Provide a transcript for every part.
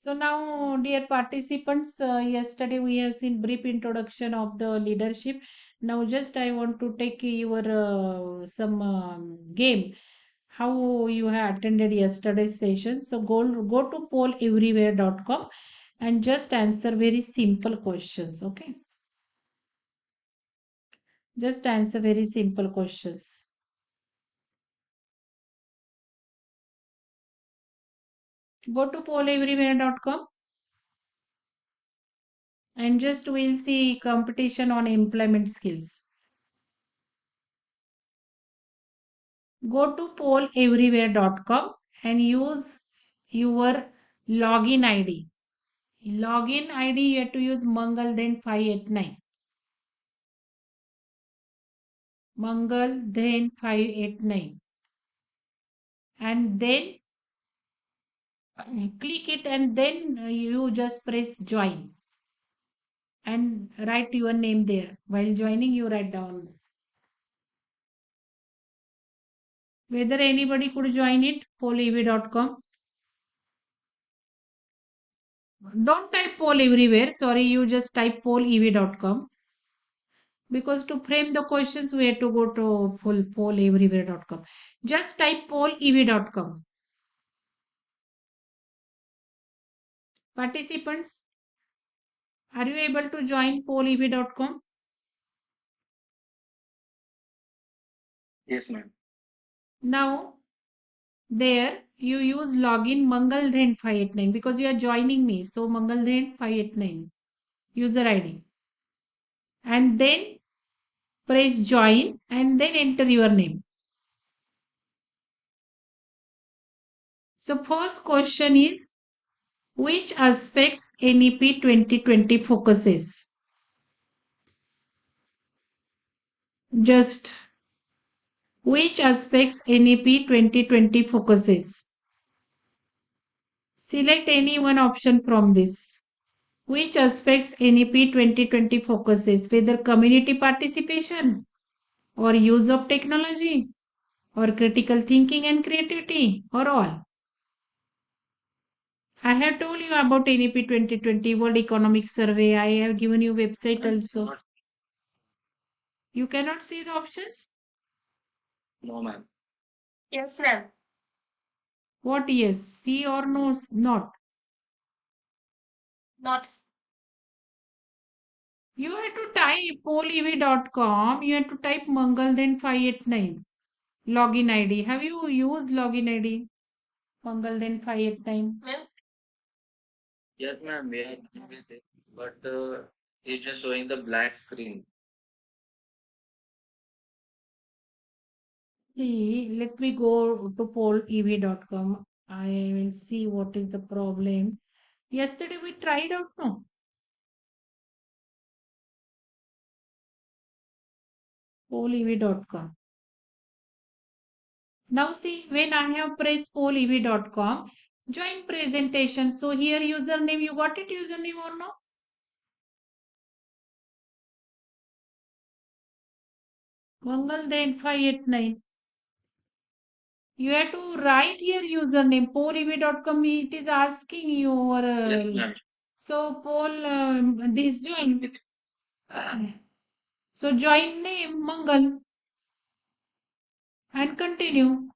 So now, dear participants, yesterday we have seen brief introduction of the leadership. Now, just I want to take your some game. How you have attended yesterday's session. So go to polleverywhere.com and just answer very simple questions. Okay, just answer very simple questions. Go to polleverywhere.com and just we'll see competition on employment skills. Go to polleverywhere.com and use your login ID. Login ID you have to use Mangal then 589. Mangal then 589. And then click it and then you just press join and write your name there. While joining, you write down. Whether anybody could join it, pollev.com. Don't type poll everywhere. Sorry, you just type pollev.com. Because to frame the questions, we have to go to polleverywhere.com. Just type pollev.com. Participants, are you able to join pollev.com? Yes, ma'am. Now, there you use login Mangalden 589 because you are joining me. So, Mangalden 589 user ID. And then press join and then enter your name. So, first question is which aspects NEP 2020 focuses? Just which aspects NEP 2020 focuses? Select any one option from this. Which aspects NEP 2020 focuses? Whether community participation or use of technology or critical thinking and creativity or all. I have told you about NEP 2020 World Economic Survey. I have given you website also. You cannot see the options? No, ma'am. Yes, ma'am. What yes? See or no? Not. Not. You have to type pollev.com. You have to type Mangal then 589. Login ID. Have you used login ID? Mangal then 589. Ma'am. Yes, ma'am. We are done with it, but it's just showing the black screen. See, let me go to pollev.com. I will see what is the problem. Yesterday we tried out, no? pollev.com. Now see, when I have pressed pollev.com, join presentation. So here username, you got it username or no? Mangal then 589. You have to write here username. pollev.com, it is asking your. Yes, ma'am. So Paul, this join. So join name Mangal and continue.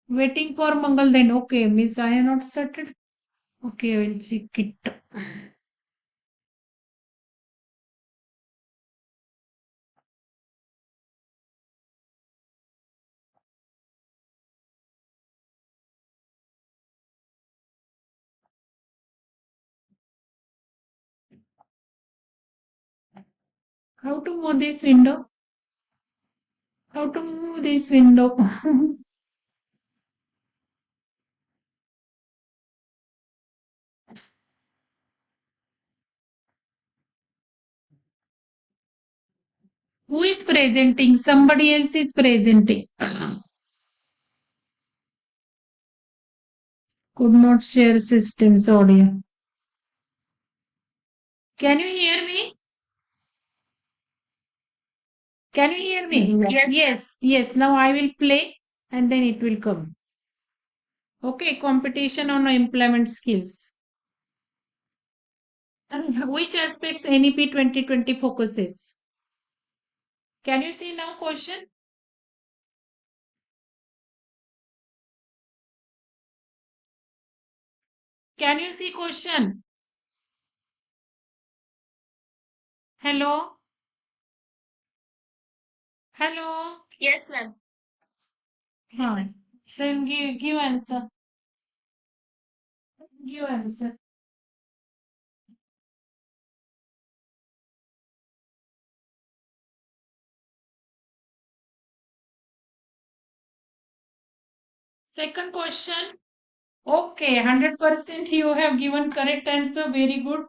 Waiting for Mangal then. Okay, Miss, I have not started. Okay, I will check it. How to move this window? How to move this window? Who is presenting? Somebody else is presenting. Could not share systems audio. Can you hear me? Can you hear me? Yes. Yes, yes. Now I will play and then it will come. Okay, competition on employment skills. And which aspects NEP 2020 focuses? Can you see now question? Can you see question? Hello? Hello? Yes, ma'am. Huh. Then give answer. Give answer. Second question. Okay, 100% you have given correct answer. Very good.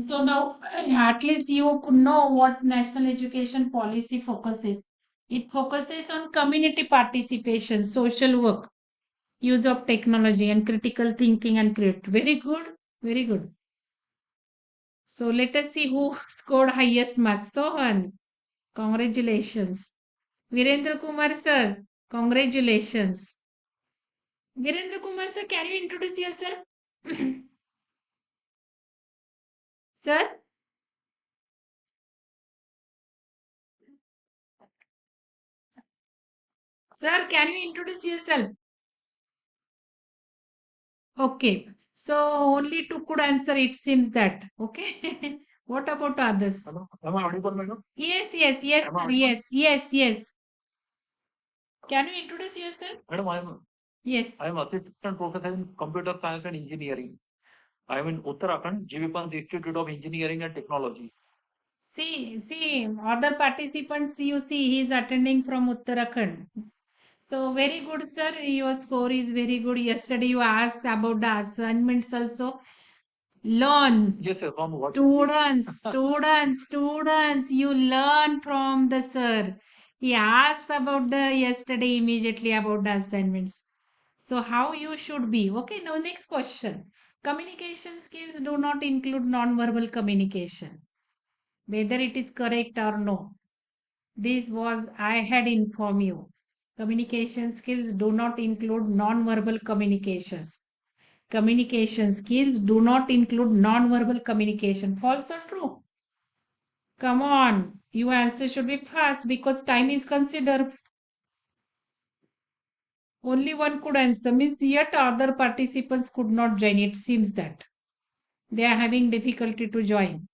So now at least you could know what national education policy focuses. It focuses on community participation, social work, use of technology and critical thinking and create. Very good. Very good. So let us see who scored highest marks. Sohan, congratulations. Virendra Kumar sir, congratulations. Virendra Kumar sir, can you introduce yourself? Sir? Sir, can you introduce yourself? Okay. So only two could answer, it seems that. Okay. What about others? Hello. Am I audible, madam? Yes, yes, yes, Am I sir, audible? yes, yes, yes. Can you introduce yourself? Madam, Yes. I am assistant professor in computer science and engineering. I am in Uttarakhand, GV Pant Institute of Engineering and Technology. See, other participants you see, he is attending from Uttarakhand. So very good, sir. Your score is very good. Yesterday you asked about the assignments also. Learn. Yes, sir. From what? Students, you learn from the sir. He asked about the yesterday immediately about the assignments. So how you should be. Okay, now next question. Communication skills do not include non-verbal communication. Whether it is correct or no. This was I had informed you. Communication skills do not include non-verbal communications. Communication skills do not include non-verbal communication. False or true? Come on, your answer should be fast because time is considered. Only one could answer, means yet other participants could not join. It seems that they are having difficulty to join.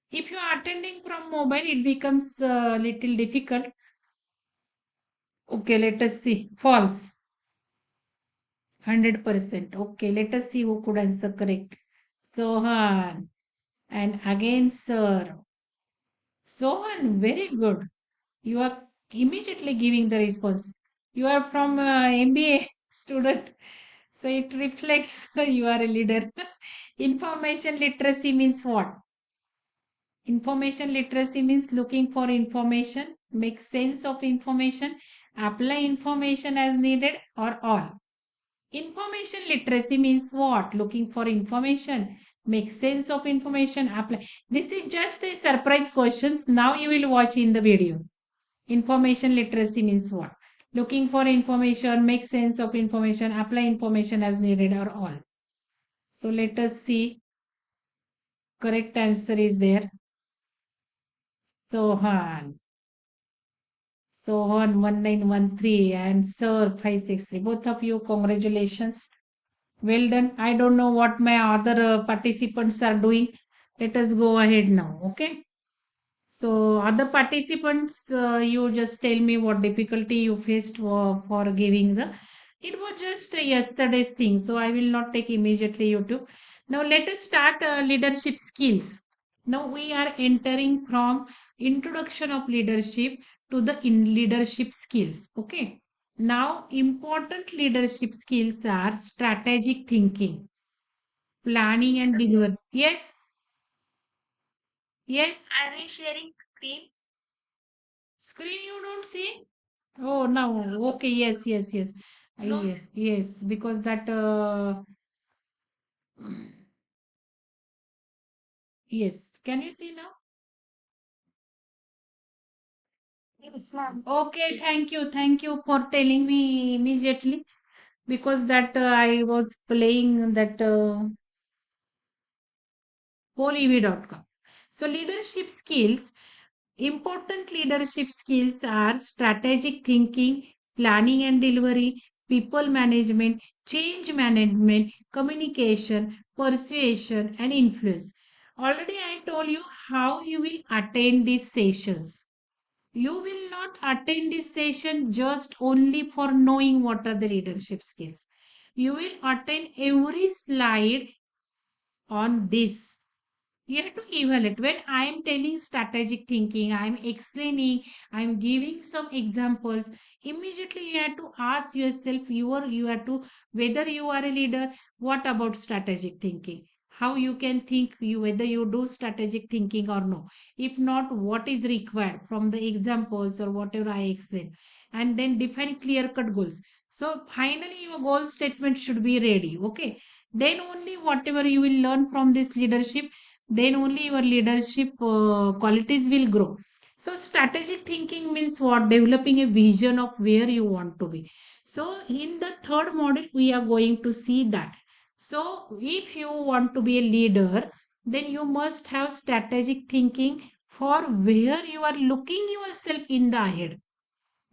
If you are attending from mobile, it becomes a little difficult. Okay, let us see. False. 100%. Okay, let us see who could answer correct. Sohan. And again, sir. Sohan, very good. You are immediately giving the response. You are from MBA student, so it reflects you are a leader. Information literacy means what? Information literacy means looking for information, make sense of information, apply information as needed, or all. Information literacy means what? Looking for information, make sense of information, apply. This is just a surprise questions. Now you will watch in the video. Information literacy means what? Looking for information, make sense of information, apply information as needed, or all. So let us see. Correct answer is there. Sohan. Sohan 1913 and Sir 563. Both of you, congratulations. Well done. I don't know what my other participants are doing. Let us go ahead now. Okay. So, other participants, you just tell me what difficulty you faced for giving the. It was just yesterday's thing, so I will not take immediately YouTube. Now, let us start leadership skills. Now, we are entering from introduction of leadership to the in leadership skills. Okay. Now, important leadership skills are strategic thinking, planning, and delivery. Yes, yes. Are we sharing screen? Screen you don't see? Oh, now, okay, yes, yes, yes. No. Yes, because that, yes. Can you see now? Yes, ma'am. Okay, thank you. Thank you for telling me immediately. because that I was playing that wholeev.com. So leadership skills, important leadership skills are strategic thinking, planning and delivery, people management, change management, communication, persuasion, and influence. Already I told you how you will attend these sessions. You will not attend this session just only for knowing what are the leadership skills. You will attend every slide on this. You have to evaluate. When I am telling strategic thinking, I am explaining, I am giving some examples. Immediately you have to ask yourself, you have to, whether you are a leader, what about strategic thinking? How you can think, you whether you do strategic thinking or no. If not, what is required from the examples or whatever I explain, and then define clear cut goals. So finally your goal statement should be ready. Okay, then only whatever you will learn from this leadership, then only your leadership qualities will grow. So strategic thinking means what? Developing a vision of where you want to be. So in the third module we are going to see that. So if you want to be a leader, then you must have strategic thinking for where you are looking yourself in the ahead,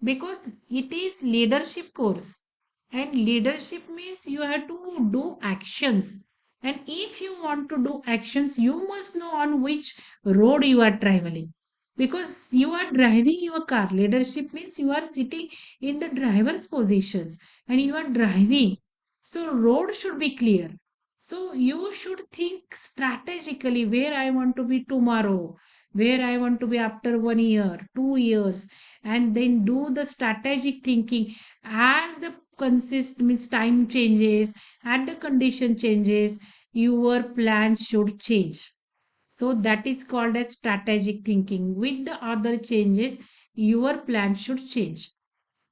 because it is leadership course, and leadership means you have to do actions, and if you want to do actions you must know on which road you are traveling, because you are driving your car. Leadership means you are sitting in the driver's positions and you are driving, so road should be clear. So you should think strategically where I want to be tomorrow, where I want to be after 1 year, 2 years, and then do the strategic thinking as the consist means time changes and the condition changes, your plan should change. So that is called as strategic thinking. With the other changes, your plan should change.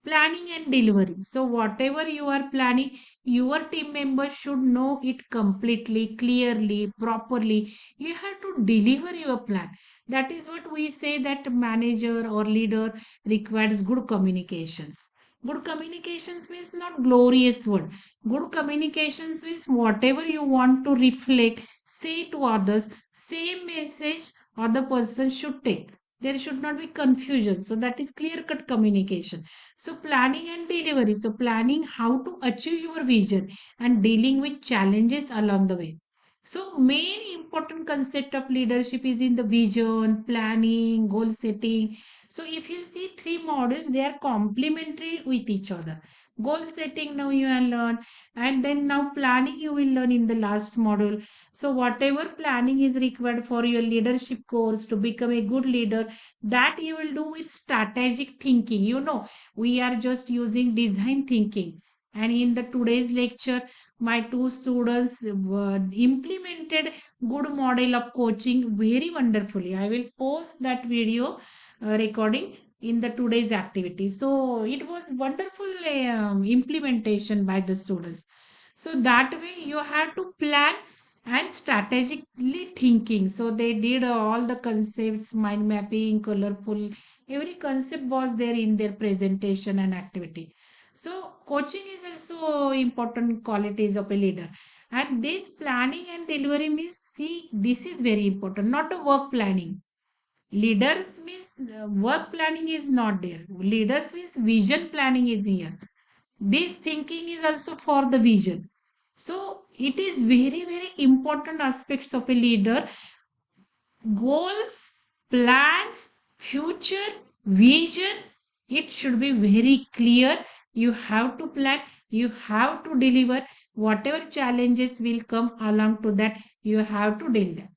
Planning and delivery. So whatever you are planning, your team members should know it completely, clearly, properly. You have to deliver your plan. That is what we say, that manager or leader requires good communications. Good communications means not glorious word. Good communications means whatever you want to reflect, say to others, same message other person should take. There should not be confusion. So that is clear cut communication. So planning and delivery. So planning how to achieve your vision and dealing with challenges along the way. So main important concept of leadership is in the vision, planning, goal setting. So if you see three models, they are complementary with each other. Goal setting now you will learn, and then now planning you will learn in the last module. So whatever planning is required for your leadership course to become a good leader, that you will do with strategic thinking. We are just using design thinking, and in the today's lecture my two students implemented good model of coaching very wonderfully. I will post that video recording in the today's activity. So it was wonderful implementation by the students. So that way you have to plan and strategically thinking. So they did all the concepts, mind mapping, colorful, every concept was there in their presentation and activity. So coaching is also important qualities of a leader. And this planning and delivery means, see, this is very important, not a work planning. Leaders means work planning is not there. Leaders means vision planning is here. This thinking is also for the vision. So it is very, very important aspects of a leader. Goals, plans, future, vision. It should be very clear. You have to plan, you have to deliver. Whatever challenges will come along to that, you have to deal them.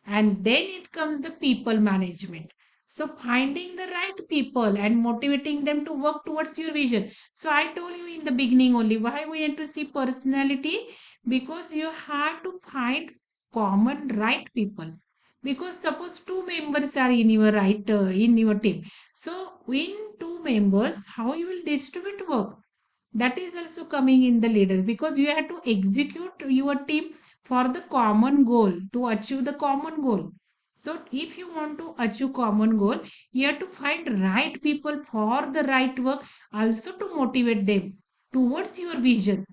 And then it comes the people management. So finding the right people and motivating them to work towards your vision. So I told you in the beginning only why we want to see personality, because you have to find common right people. Because suppose two members are in your in your team, so in two members how you will distribute work, that is also coming in the leader, because you have to execute your team for the common goal, to achieve the common goal. So if you want to achieve common goal, you have to find right people for the right work, also to motivate them. towards your vision.